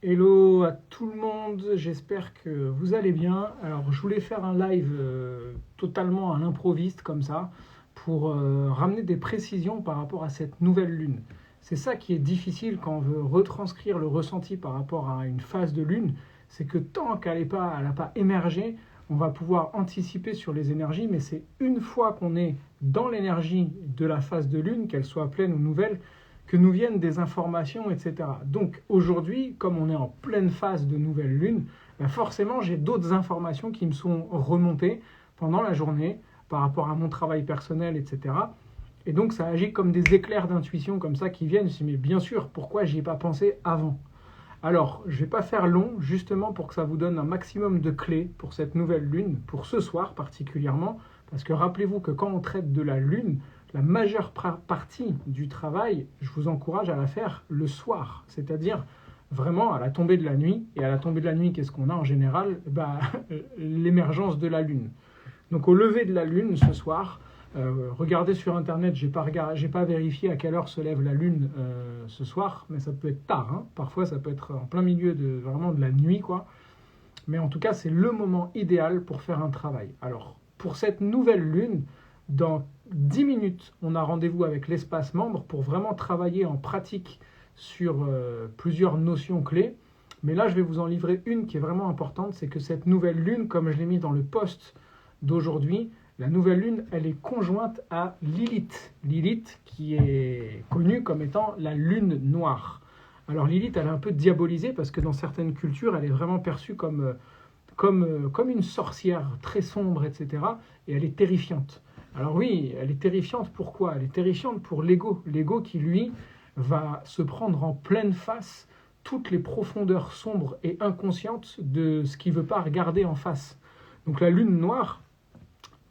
Hello à tout le monde, j'espère que vous allez bien. Alors je voulais faire un live totalement à l'improviste comme ça pour ramener des précisions par rapport à cette nouvelle lune. C'est ça qui est difficile quand on veut retranscrire le ressenti par rapport à une phase de lune, c'est que tant qu'elle n'a pas émergé, on va pouvoir anticiper sur les énergies, mais c'est une fois qu'on est dans l'énergie de la phase de lune, qu'elle soit pleine ou nouvelle, que nous viennent des informations, etc. Donc aujourd'hui, comme on est en pleine phase de nouvelle lune, ben forcément j'ai d'autres informations qui me sont remontées pendant la journée par rapport à mon travail personnel, etc. Et donc ça agit comme des éclairs d'intuition comme ça qui viennent. Je me dis mais bien sûr, pourquoi j'y ai pas pensé avant? Alors, je ne vais pas faire long, justement pour que ça vous donne un maximum de clés pour cette nouvelle lune, pour ce soir particulièrement, parce que rappelez-vous que quand on traite de la lune, la majeure partie du travail, je vous encourage à la faire le soir, c'est-à-dire vraiment à la tombée de la nuit. Et à la tombée de la nuit, qu'est-ce qu'on a en général? L'émergence de la lune. Donc au lever de la lune ce soir, regardez sur internet, j'ai pas vérifié à quelle heure se lève la lune ce soir, mais ça peut être tard, hein. Parfois ça peut être en plein milieu vraiment de la nuit, quoi. Mais en tout cas, c'est le moment idéal pour faire un travail. Alors, pour cette nouvelle lune, dans 10 minutes, on a rendez-vous avec l'espace membre pour vraiment travailler en pratique sur plusieurs notions clés. Mais là, je vais vous en livrer une qui est vraiment importante, c'est que cette nouvelle lune, comme je l'ai mis dans le post d'aujourd'hui, la nouvelle lune, elle est conjointe à Lilith. Lilith, qui est connue comme étant la lune noire. Alors Lilith, elle est un peu diabolisée parce que dans certaines cultures, elle est vraiment perçue comme une sorcière très sombre, etc. Et elle est terrifiante. Alors oui, elle est terrifiante. Pourquoi? Elle est terrifiante pour l'ego. L'ego qui, lui, va se prendre en pleine face toutes les profondeurs sombres et inconscientes de ce qu'il ne veut pas regarder en face. Donc la lune noire,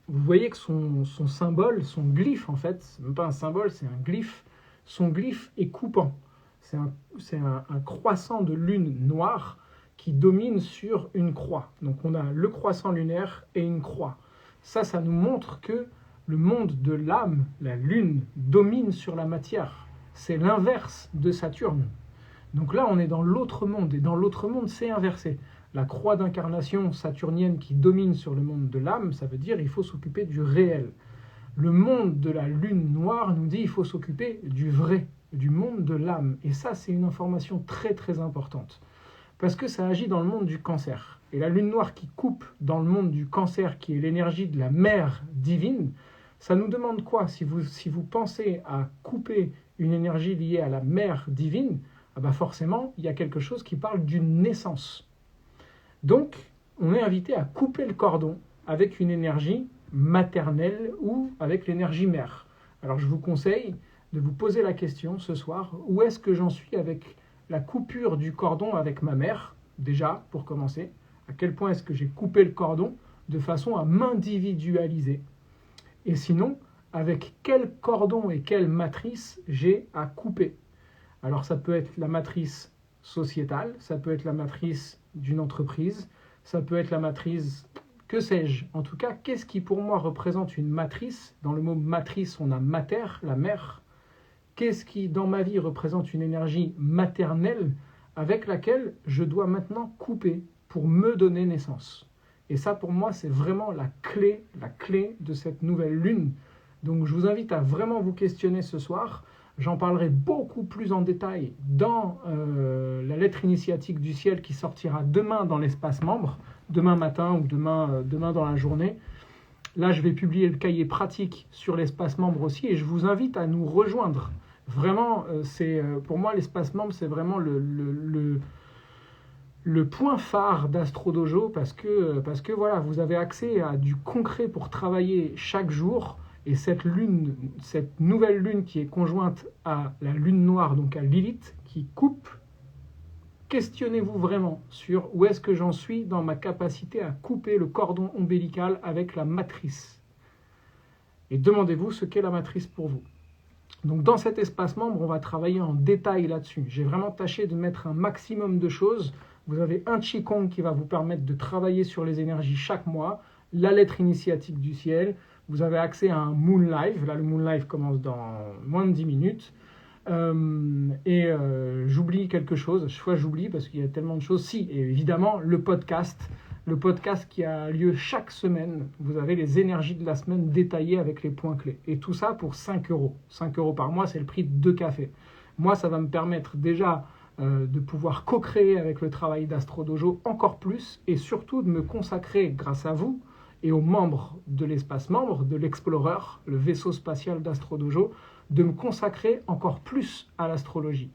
vous voyez que son symbole, son glyphe en fait, c'est même pas un symbole, c'est un glyphe. Son glyphe est coupant. C'est un croissant de lune noire qui domine sur une croix. Donc on a le croissant lunaire et une croix. Ça nous montre que le monde de l'âme, la lune, domine sur la matière. C'est l'inverse de Saturne. Donc là, on est dans l'autre monde, et dans l'autre monde, c'est inversé. La croix d'incarnation saturnienne qui domine sur le monde de l'âme, ça veut dire qu'il faut s'occuper du réel. Le monde de la lune noire nous dit qu'il faut s'occuper du vrai, du monde de l'âme. Et ça, c'est une information très très importante. Parce que ça agit dans le monde du cancer. Et la lune noire qui coupe dans le monde du cancer, qui est l'énergie de la mère divine, ça nous demande quoi? Si vous pensez à couper une énergie liée à la mère divine, ah bah forcément, il y a quelque chose qui parle d'une naissance. Donc, on est invité à couper le cordon avec une énergie maternelle ou avec l'énergie mère. Alors, je vous conseille de vous poser la question ce soir, où est-ce que j'en suis avec la coupure du cordon avec ma mère, déjà, pour commencer. À quel point est-ce que j'ai coupé le cordon de façon à m'individualiser. Et sinon, avec quel cordon et quelle matrice j'ai à couper. Alors ça peut être la matrice sociétale, ça peut être la matrice d'une entreprise, ça peut être la matrice, que sais-je. En tout cas, qu'est-ce qui pour moi représente une matrice? Dans le mot matrice, on a mater, la mère. Qu'est-ce qui dans ma vie représente une énergie maternelle avec laquelle je dois maintenant couper pour me donner naissance? Et ça pour moi, c'est vraiment la clé de cette nouvelle lune. Donc je vous invite à vraiment vous questionner ce soir. J'en parlerai beaucoup plus en détail dans la lettre initiatique du ciel qui sortira demain dans l'espace membre, demain matin ou demain dans la journée. Là, je vais publier le cahier pratique sur l'espace membre aussi et je vous invite à nous rejoindre. Vraiment, pour moi, l'espace membre, c'est vraiment le point phare d'Astro Dojo parce que voilà, vous avez accès à du concret pour travailler chaque jour. Et cette nouvelle lune qui est conjointe à la lune noire, donc à Lilith, qui coupe, questionnez-vous vraiment sur où est-ce que j'en suis dans ma capacité à couper le cordon ombilical avec la matrice. Et demandez-vous ce qu'est la matrice pour vous. Donc dans cet espace membre, on va travailler en détail là-dessus. J'ai vraiment tâché de mettre un maximum de choses. Vous avez un Qigong qui va vous permettre de travailler sur les énergies chaque mois, la lettre initiatique du ciel. Vous avez accès à un Moon Live. Là, le Moon Live commence dans moins de 10 minutes. J'oublie quelque chose, soit j'oublie parce qu'il y a tellement de choses. Si, et évidemment, le podcast qui a lieu chaque semaine. Vous avez les énergies de la semaine détaillées avec les points clés. Et tout ça pour 5 euros. 5 euros par mois, c'est le prix de 2 cafés. Moi, ça va me permettre déjà de pouvoir co-créer avec le travail d'Astro Dojo encore plus et surtout de me consacrer grâce à vous et aux membres de l'espace membre, de l'Explorer, le vaisseau spatial d'Astro Dojo, de me consacrer encore plus à l'astrologie.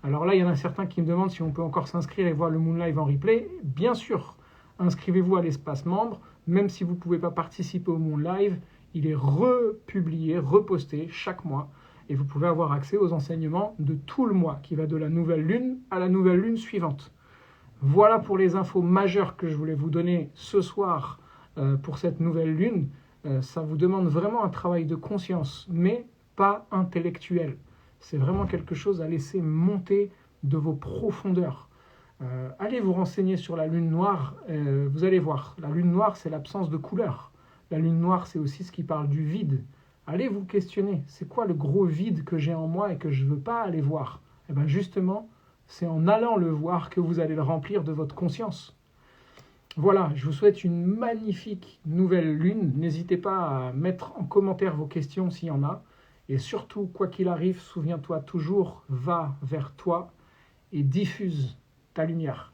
Alors là, il y en a certains qui me demandent si on peut encore s'inscrire et voir le Moon Live en replay. Bien sûr, inscrivez-vous à l'espace membre, même si vous ne pouvez pas participer au Moon Live, il est republié, reposté chaque mois, et vous pouvez avoir accès aux enseignements de tout le mois, qui va de la nouvelle lune à la nouvelle lune suivante. Voilà pour les infos majeures que je voulais vous donner ce soir pour cette nouvelle lune. Ça vous demande vraiment un travail de conscience, mais pas intellectuel. C'est vraiment quelque chose à laisser monter de vos profondeurs. Allez vous renseigner sur la lune noire, vous allez voir. La lune noire, c'est l'absence de couleur. La lune noire, c'est aussi ce qui parle du vide. Allez vous questionner, c'est quoi le gros vide que j'ai en moi et que je ne veux pas aller voir? Et bien justement, c'est en allant le voir que vous allez le remplir de votre conscience. Voilà, je vous souhaite une magnifique nouvelle lune. N'hésitez pas à mettre en commentaire vos questions s'il y en a. Et surtout, quoi qu'il arrive, souviens-toi toujours, va vers toi et diffuse ta lumière.